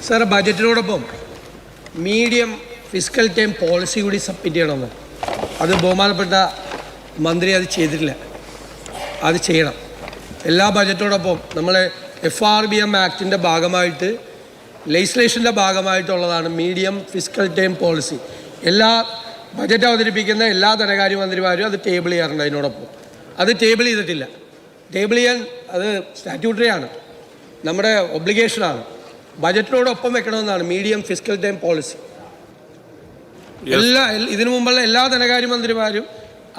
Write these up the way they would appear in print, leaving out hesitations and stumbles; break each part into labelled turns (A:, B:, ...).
A: Sir, ബജറ്റിനോടൊപ്പം medium fiscal time policy കൂടി submit ചെയ്യണമെന്ന് അത് ബഹുമാനപ്പെട്ട മന്ത്രി അത് ചെയ്തിട്ടില്ല. അത് ചെയ്യണം. എല്ലാ ബജറ്റോടൊപ്പം നമ്മൾ FRBM ആക്ടിൻ്റെ ഭാഗമായിട്ട് ലെജിസ്ലേഷൻ്റെ ഭാഗമായിട്ടുള്ളതാണ് മീഡിയം ഫിസ്ക്കൽ ടൈം പോളിസി. എല്ലാ ബജറ്റ് അവതരിപ്പിക്കുന്ന എല്ലാ ധനകാര്യമന്ത്രിമാരും അത് ടേബിൾ ചെയ്യാറുണ്ട്. അതിനോടൊപ്പം അത് ടേബിൾ ചെയ്തിട്ടില്ല. ടേബിൾ ചെയ്യാൻ അത് സ്റ്റാറ്റ്യൂട്ടറി ആണ്, നമ്മുടെ ഒബ്ലിഗേഷനാണ്. ബജറ്റിനോടൊപ്പം വെക്കണമെന്നാണ് മീഡിയം ഫിസ്ക്കൽ ടൈം പോളിസി. ഇതിനു മുമ്പുള്ള എല്ലാ ധനകാര്യമന്ത്രിമാരും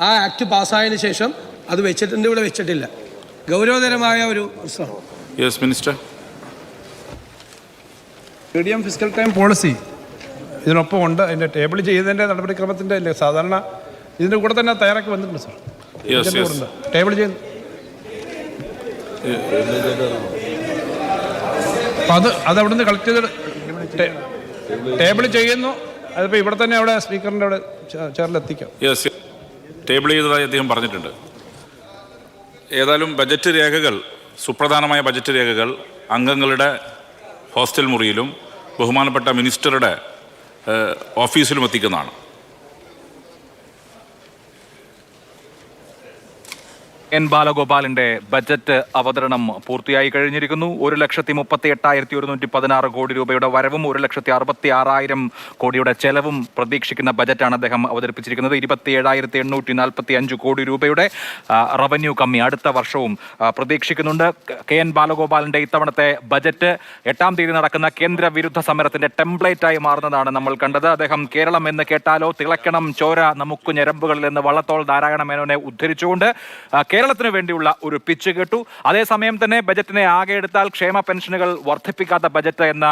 A: ആ ആക്ട് പാസ്സായതിനു ശേഷം അത് വെച്ചിട്ടുണ്ട്, ഇവിടെ വെച്ചിട്ടില്ല. ഗൗരവതരമായ ഒരു പ്രശ്നമാണ്.
B: Yes minister.
C: Medium fiscal time policy ഇതിനൊപ്പം ഉണ്ട്. അതിൻ്റെ ടേബിൾ ചെയ്തതിൻ്റെ നടപടിക്രമത്തിൻ്റെ അല്ലേ സാധാരണ ഇതിൻ്റെ കൂടെ തന്നെ തയ്യാറാക്കി വന്നിട്ടുണ്ട് സാർ. ടേബിൾ ചെയ്യുന്നു. അപ്പം അത് അവിടെ നിന്ന് കളക്ട് ചെയ്ത് ടേബിൾ ചെയ്യുന്നു. അതിപ്പോൾ ഇവിടെ തന്നെ അവിടെ സ്പീക്കറിൻ്റെ അവിടെ ചെയറിലെത്തിക്കാം.
B: യെസ്, ടേബിൾ ചെയ്തതായി അദ്ദേഹം പറഞ്ഞിട്ടുണ്ട്. ഏതായാലും ബജറ്റ് രേഖകൾ, സുപ്രധാനമായ ബജറ്റ് രേഖകൾ അംഗങ്ങളുടെ ഹോസ്റ്റൽ മുറിയിലും ബഹുമാനപ്പെട്ട മിനിസ്റ്ററുടെ ഓഫീസിലും എത്തിക്കുന്നതാണ്.
D: എൻ ബാലഗോപാലിന്റെ ബജറ്റ് അവതരണം പൂർത്തിയായി കഴിഞ്ഞിരിക്കുന്നു. 1,38,116 കോടി രൂപയുടെ വരവും 1,66,000 കോടിയുടെ ചെലവും പ്രതീക്ഷിക്കുന്ന ബജറ്റാണ് അദ്ദേഹം അവതരിപ്പിച്ചിരിക്കുന്നത്. 27,845 കോടി രൂപയുടെ റവന്യൂ കമ്മി അടുത്ത വർഷവും പ്രതീക്ഷിക്കുന്നുണ്ട്. KN ബാലഗോപാലിന്റെ ഇത്തവണത്തെ ബജറ്റ് 8-ാം തീയതി നടക്കുന്ന കേന്ദ്ര വിരുദ്ധ സമരത്തിന്റെ ടെംപ്ലേറ്റായി മാറുന്നതാണ് നമ്മൾ കണ്ടത്. അദ്ദേഹം കേരളം എന്ന് കേട്ടാലോ തിളക്കണം ചോര നമുക്ക് ഞരമ്പുകളിൽ എന്ന് വള്ളത്തോൾ നാരായണ മേനോനെ ഉദ്ധരിച്ചുകൊണ്ട് കേരളത്തിന് വേണ്ടിയുള്ള ഒരു പിച്ച് കേട്ടു. അതേസമയം തന്നെ ബജറ്റിനെ ആകെ എടുത്താൽ ക്ഷേമ പെൻഷനുകൾ വർദ്ധിപ്പിക്കാത്ത ബജറ്റ് എന്ന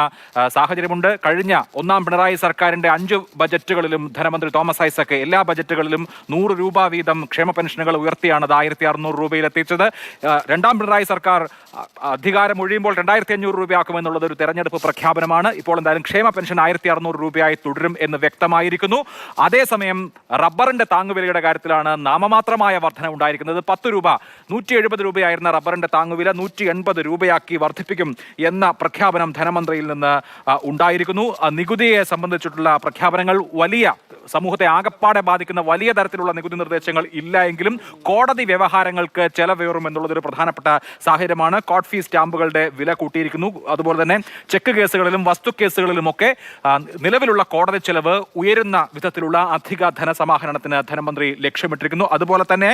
D: സാഹചര്യമുണ്ട്. കഴിഞ്ഞ 1-ാം പിണറായി സർക്കാരിന്റെ 5 ബജറ്റുകളിലും ധനമന്ത്രി തോമസ് ഐസക് എല്ലാ ബജറ്റുകളിലും 100 രൂപ വീതം ക്ഷേമ പെൻഷനുകൾ ഉയർത്തിയാണ് അത് 1,600 രൂപയിലെത്തിച്ചത്. 2-ാം പിണറായി സർക്കാർ അധികാരം ഒഴിയുമ്പോൾ 2,500 രൂപയാക്കുമെന്നുള്ളത് ഒരു തെരഞ്ഞെടുപ്പ് പ്രഖ്യാപനമാണ്. ഇപ്പോൾ എന്തായാലും ക്ഷേമ പെൻഷൻ 1,600 രൂപയായി തുടരും എന്ന് വ്യക്തമായിരിക്കുന്നു. അതേസമയം റബ്ബറിന്റെ താങ്ങുവിലയുടെ കാര്യത്തിലാണ് നാമമാത്രമായ വർധന ഉണ്ടായിരിക്കുന്നത്. 10 രൂപ 170 രൂപയായിരുന്ന റബ്ബറിന്റെ താങ്ങുവില 180 രൂപയാക്കി വർദ്ധിപ്പിക്കും എന്ന പ്രഖ്യാപനം ധനമന്ത്രിയിൽ നിന്ന് ഉണ്ടായിരിക്കുന്നു. നികുതിയെ സംബന്ധിച്ചിട്ടുള്ള പ്രഖ്യാപനങ്ങൾ വലിയ സമൂഹത്തെ ആകപ്പാടെ ബാധിക്കുന്ന വലിയ തരത്തിലുള്ള നികുതി നിർദ്ദേശങ്ങൾ ഇല്ല എങ്കിലും കോടതി വ്യവഹാരങ്ങൾക്ക് ചെലവേറും എന്നുള്ളതൊരു പ്രധാനപ്പെട്ട സാഹചര്യമാണ്. കോർട്ട് ഫീസ് സ്റ്റാമ്പുകളുടെ വില കൂട്ടിയിരിക്കുന്നു. അതുപോലെ തന്നെ ചെക്ക് കേസുകളിലും വസ്തു കേസുകളിലുമൊക്കെ നിലവിലുള്ള കോടതി ചെലവ് ഉയരുന്ന വിധത്തിലുള്ള അധിക ധനസമാഹരണത്തിന് ധനമന്ത്രി ലക്ഷ്യമിട്ടിരിക്കുന്നു. അതുപോലെ തന്നെ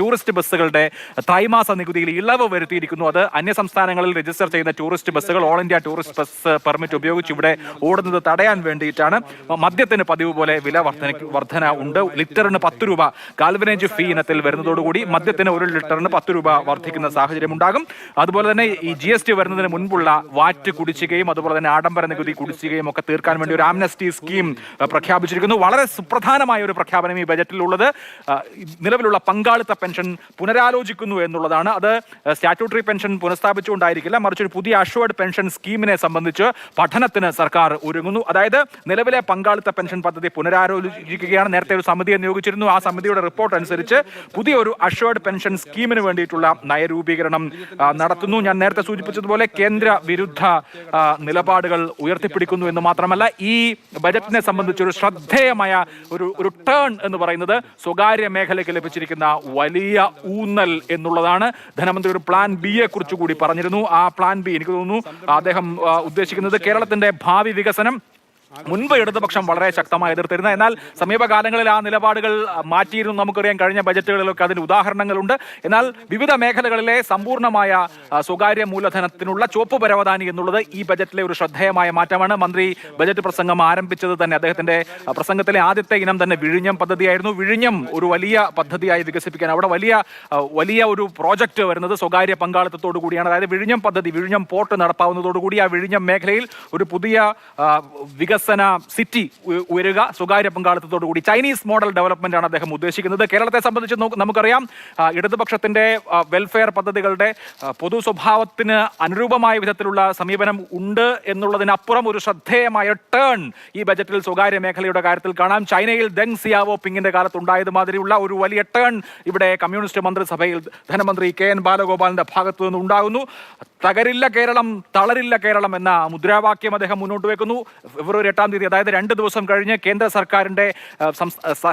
D: ടൂറിസ്റ്റ് ബസ്സുകളുടെ ത്രൈമാസ നികുതിയിൽ ഇളവ് വരുത്തിയിരിക്കുന്നു. അത് അന്യസംസ്ഥാനങ്ങളിൽ രജിസ്റ്റർ ചെയ്യുന്ന ടൂറിസ്റ്റ് ബസ്സുകൾ all India tourist bus permit ഉപയോഗിച്ച് ഇവിടെ ഓടുന്നത് തടയാൻ വേണ്ടിയിട്ടാണ്. മദ്യത്തിന് പതിവ് പോലെ വില വർധന ഉണ്ട്. ലിറ്ററിന് 10 രൂപ കാൽവനേജ് ഫീ ഇനത്തിൽ വരുന്നതോടുകൂടി മദ്യത്തിന് 1 ലിറ്ററിന് 10 രൂപ വർദ്ധിക്കുന്ന സാഹചര്യം ഉണ്ടാകും. അതുപോലെ തന്നെ ഈ GST വരുന്നതിന് മുൻപുള്ള വാറ്റ് കുടിശ്ശികയും അതുപോലെ തന്നെ ആഡംബര നികുതി കുടിശ്ശികയും ഒക്കെ തീർക്കാൻ വേണ്ടി ഒരു ആംനസ്റ്റി സ്കീം പ്രഖ്യാപിച്ചിരിക്കുന്നു. വളരെ സുപ്രധാനമായ ഒരു പ്രഖ്യാപനം ഈ ബജറ്റിലുള്ളത് നിലവിലുള്ള പങ്കാളിത്ത പെൻഷൻ പുനരാലോചിക്കുന്നു എന്നുള്ളതാണ്. അത് സ്റ്റാറ്റ്യൂട്ടറി പെൻഷൻ പുനഃസ്ഥാപിച്ചുകൊണ്ടായിരിക്കില്ല, മറിച്ച് ഒരു പുതിയ അഷ്വേർഡ് പെൻഷൻ സ്കീമിനെ സംബന്ധിച്ച് പഠനത്തിന് സർക്കാർ ഒരുങ്ങുന്നു. അതായത് നിലവിലെ പങ്കാളിത്ത പെൻഷൻ പദ്ധതി പുനരാലോചിക്കുകയാണ്. നേരത്തെ ഒരു സമിതിയെ നിയോഗിച്ചിരുന്നു. ആ സമിതിയുടെ റിപ്പോർട്ട് അനുസരിച്ച് പുതിയ ഒരു അഷ്വേർഡ് പെൻഷൻ സ്കീമിന് വേണ്ടിയിട്ടുള്ള നയരൂപീകരണം നടത്തുന്നു. ഞാൻ നേരത്തെ സൂചിപ്പിച്ചതുപോലെ കേന്ദ്ര വിരുദ്ധ നിലപാടുകൾ ഉയർത്തിപ്പിടിക്കുന്നു എന്ന് മാത്രമല്ല ഈ ബജറ്റിനെ സംബന്ധിച്ച് ഒരു ശ്രദ്ധേയമായ ഒരു ടേൺ എന്ന് പറയുന്നത് സ്വകാര്യ മേഖലയ്ക്ക് ലഭിച്ചിരിക്കുന്ന വലിയ ഊന്നൽ എന്നുള്ളതാണ്. ധനമന്ത്രി ഒരു പ്ലാൻ ബിയെ കുറിച്ച് കൂടി പറഞ്ഞിരുന്നു. ആ പ്ലാൻ ബി എനിക്ക് തോന്നുന്നു അദ്ദേഹം ഉദ്ദേശിക്കുന്നത് കേരളത്തിന്റെ ഭാവി വികസനം മുൻപ് ഇടതുപക്ഷം വളരെ ശക്തമായി എതിർത്തിരുന്ന, എന്നാൽ സമീപകാലങ്ങളിൽ ആ നിലപാടുകൾ മാറ്റിയിരുന്നു. നമുക്കറിയാം കഴിഞ്ഞ ബജറ്റുകളിലൊക്കെ അതിന് ഉദാഹരണങ്ങളുണ്ട്. എന്നാൽ വിവിധ മേഖലകളിലെ സമ്പൂർണ്ണമായ സ്വകാര്യ മൂലധനത്തിനുള്ള ചുവപ്പ് പരവതാനി എന്നുള്ളത് ഈ ബജറ്റിലെ ഒരു ശ്രദ്ധേയമായ മാറ്റമാണ്. മന്ത്രി ബജറ്റ് പ്രസംഗം ആരംഭിച്ചത് തന്നെ അദ്ദേഹത്തിന്റെ പ്രസംഗത്തിലെ ആദ്യത്തെ ഇനം തന്നെ വിഴിഞ്ഞം പദ്ധതിയായിരുന്നു. വിഴിഞ്ഞം ഒരു വലിയ പദ്ധതിയായി വികസിപ്പിക്കാൻ അവിടെ വലിയ ഒരു പ്രോജക്റ്റ് വരുന്നത് സ്വകാര്യ പങ്കാളിത്തത്തോടു കൂടിയാണ്. അതായത് വിഴിഞ്ഞം പദ്ധതി, വിഴിഞ്ഞം പോർട്ട് നടപ്പാവുന്നതോടുകൂടി ആ വിഴിഞ്ഞം മേഖലയിൽ ഒരു പുതിയ വികസന വികസന സിറ്റി ഉയരുക സ്വകാര്യ പങ്കാളിത്തത്തോടു കൂടി. ചൈനീസ് മോഡൽ ഡെവലപ്മെന്റ് ആണ് അദ്ദേഹം ഉദ്ദേശിക്കുന്നത്. കേരളത്തെ സംബന്ധിച്ച് നമുക്കറിയാം, ഇടതുപക്ഷത്തിന്റെ വെൽഫെയർ പദ്ധതികളുടെ പൊതു സ്വഭാവത്തിന് അനുരൂപമായ വിധത്തിലുള്ള സമീപനം ഉണ്ട് എന്നുള്ളതിനപ്പുറം ഒരു ശ്രദ്ധേയമായ ടേൺ ഈ ബജറ്റിൽ സ്വകാര്യ മേഖലയുടെ കാര്യത്തിൽ കാണാം. ചൈനയിൽ ദെങ് സിയാവോപിങ്ങിന്റെ കാലത്തുണ്ടായത് മാതിരിയുള്ള ഒരു വലിയ ടേൺ ഇവിടെ കമ്മ്യൂണിസ്റ്റ് മന്ത്രിസഭയിൽ ധനമന്ത്രി KN ബാലഗോപാലിന്റെ ഭാഗത്തു നിന്ന് ഉണ്ടാകുന്നു. തകരില്ല കേരളം, തളരില്ല കേരളം എന്ന മുദ്രാവാക്യം അദ്ദേഹം മുന്നോട്ട് വെക്കുന്നു. ഫെബ്രുവരി 8-ാം തീയതി, അതായത് 2 ദിവസം കഴിഞ്ഞ് കേന്ദ്ര സർക്കാരിന്റെ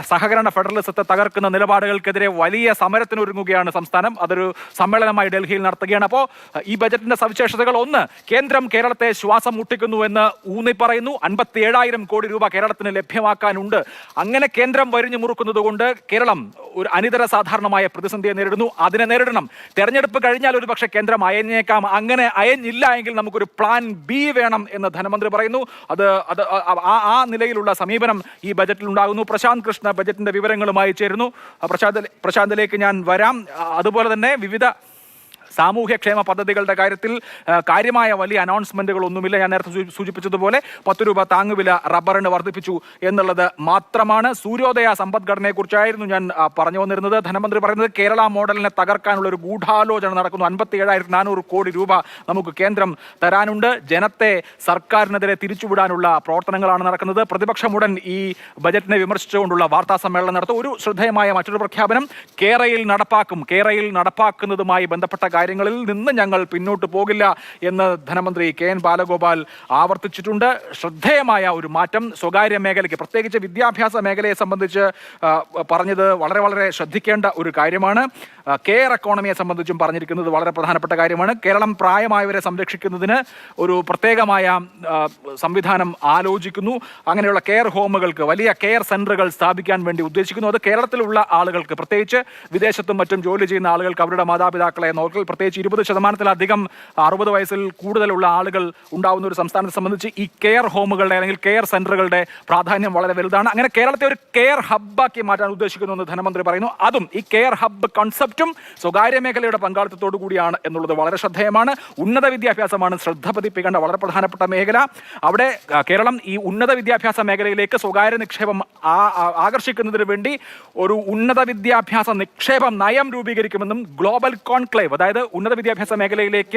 D: സഹകരണ ഫെഡറലിസത്തെ തകർക്കുന്ന നിലപാടുകൾക്കെതിരെ വലിയ സമരത്തിനൊരുങ്ങുകയാണ് സംസ്ഥാനം. അതൊരു സമ്മേളനമായി ഡൽഹിയിൽ നടത്തുകയാണ്. അപ്പോൾ ഈ ബജറ്റിന്റെ സവിശേഷതകൾ: ഒന്ന്, കേന്ദ്രം കേരളത്തെ ശ്വാസം മുട്ടിക്കുന്നു എന്ന് ഊന്നി പറയുന്നു. 57,000 കോടി രൂപ കേരളത്തിന് ലഭ്യമാക്കാനുണ്ട്. അങ്ങനെ കേന്ദ്രം വരിഞ്ഞു മുറുക്കുന്നത് കൊണ്ട് കേരളം ഒരു അനിതര സാധാരണമായ പ്രതിസന്ധിയെ നേരിടുന്നു. അതിനെ നേരിടണം. തെരഞ്ഞെടുപ്പ് കഴിഞ്ഞാൽ ഒരു പക്ഷേ കേന്ദ്രം അയഞ്ഞേക്കാം. അങ്ങനെ അയഞ്ഞില്ല എങ്കിൽ നമുക്കൊരു പ്ലാൻ ബി വേണം എന്ന് ധനമന്ത്രി പറയുന്നു. ആ നിലയിലുള്ള സമീപനം ഈ ബജറ്റിൽ ഉണ്ടാകുന്നു. പ്രശാന്ത് കൃഷ്ണ ബജറ്റിന്റെ വിവരങ്ങളുമായി ചേരുന്നു. പ്രശാന്തിലേക്ക് ഞാൻ വരാം. അതുപോലെ തന്നെ വിവിധ സാമൂഹ്യക്ഷേമ പദ്ധതികളുടെ കാര്യത്തിൽ കാര്യമായ വലിയ അനൗൺസ്മെന്റുകളൊന്നുമില്ല. ഞാൻ നേരത്തെ സൂചിപ്പിച്ചതുപോലെ 10 രൂപ താങ്ങുവില റബ്ബറിന് വർദ്ധിപ്പിച്ചു എന്നുള്ളത് മാത്രമാണ്. സൂര്യോദയ സമ്പദ്ഘടനയെക്കുറിച്ചായിരുന്നു ഞാൻ പറഞ്ഞു വന്നിരുന്നത്. ധനമന്ത്രി പറയുന്നത് കേരള മോഡലിനെ തകർക്കാനുള്ള ഒരു ഗൂഢാലോചന നടക്കുന്നു. 57,400 കോടി രൂപ നമുക്ക് കേന്ദ്രം തരാനുണ്ട്. ജനത്തെ സർക്കാരിനെതിരെ തിരിച്ചുവിടാനുള്ള പ്രവർത്തനങ്ങളാണ് നടക്കുന്നത്. പ്രതിപക്ഷം ഉടൻ ഈ ബജറ്റിനെ വിമർശിച്ചുകൊണ്ടുള്ള വാർത്താ സമ്മേളനം നടത്തും. ഒരു ശ്രദ്ധേയമായ മറ്റൊരു പ്രഖ്യാപനം: കേരളയിൽ നടപ്പാക്കുന്നതുമായി ബന്ധപ്പെട്ട കാര്യങ്ങളിൽ നിന്ന് ഞങ്ങൾ പിന്നോട്ട് പോകില്ല എന്ന് ധനമന്ത്രി KN ബാലഗോപാൽ ആവർത്തിച്ചിട്ടുണ്ട്. ശ്രദ്ധേയമായ ഒരു മാറ്റം സ്വകാര്യ മേഖലയ്ക്ക്, പ്രത്യേകിച്ച് വിദ്യാഭ്യാസ മേഖലയെ സംബന്ധിച്ച് പറഞ്ഞത് വളരെ വളരെ ശ്രദ്ധിക്കേണ്ട ഒരു കാര്യമാണ്. കെയർ എക്കോണമിയെ സംബന്ധിച്ചും പറഞ്ഞിരിക്കുന്നത് വളരെ പ്രധാനപ്പെട്ട കാര്യമാണ്. കേരളം പ്രായമായവരെ സംരക്ഷിക്കുന്നതിന് ഒരു പ്രത്യേകമായ സംവിധാനം ആലോചിക്കുന്നു. അങ്ങനെയുള്ള കെയർ ഹോമുകൾക്ക്, വലിയ കെയർ സെന്ററുകൾ സ്ഥാപിക്കാൻ വേണ്ടി ഉദ്ദേശിക്കുന്നു. അത് കേരളത്തിലുള്ള ആളുകൾക്ക്, പ്രത്യേകിച്ച് വിദേശത്തും മറ്റും ജോലി ചെയ്യുന്ന ആളുകൾക്ക് അവരുടെ മാതാപിതാക്കളെ നോക്കൽ, പ്രത്യേകിച്ച് 20% 60 വയസ്സിൽ കൂടുതലുള്ള ആളുകൾ ഉണ്ടാവുന്ന ഒരു സംസ്ഥാനത്തെ സംബന്ധിച്ച് ഈ കെയർ ഹോമുകളുടെ അല്ലെങ്കിൽ കെയർ സെന്ററുകളുടെ പ്രാധാന്യം വളരെ വലുതാണ്. അങ്ങനെ കേരളത്തെ ഒരു കെയർ ഹബ്ബാക്കി മാറ്റാൻ ഉദ്ദേശിക്കുന്നു എന്ന് ധനമന്ത്രി പറയുന്നു. അതും ഈ കെയർ ഹബ്ബ് കൺസെപ്റ്റും സ്വകാര്യ മേഖലയുടെ പങ്കാളിത്തത്തോടു കൂടിയാണ് എന്നുള്ളത് വളരെ ശ്രദ്ധേയമാണ്. ഉന്നത വിദ്യാഭ്യാസമാണ് ശ്രദ്ധ പതിപ്പിക്കേണ്ട വളരെ പ്രധാനപ്പെട്ട മേഖല. അവിടെ കേരളം ഈ ഉന്നത വിദ്യാഭ്യാസ മേഖലയിലേക്ക് സ്വകാര്യ നിക്ഷേപം ആകർഷിക്കുന്നതിന് വേണ്ടി ഒരു ഉന്നത വിദ്യാഭ്യാസ നിക്ഷേപ നയം രൂപീകരിക്കുമെന്നും ഗ്ലോബൽ കോൺക്ലേവ്, അതായത് ഉന്നത വിദ്യാഭ്യാസ മേഖലയിലേക്ക്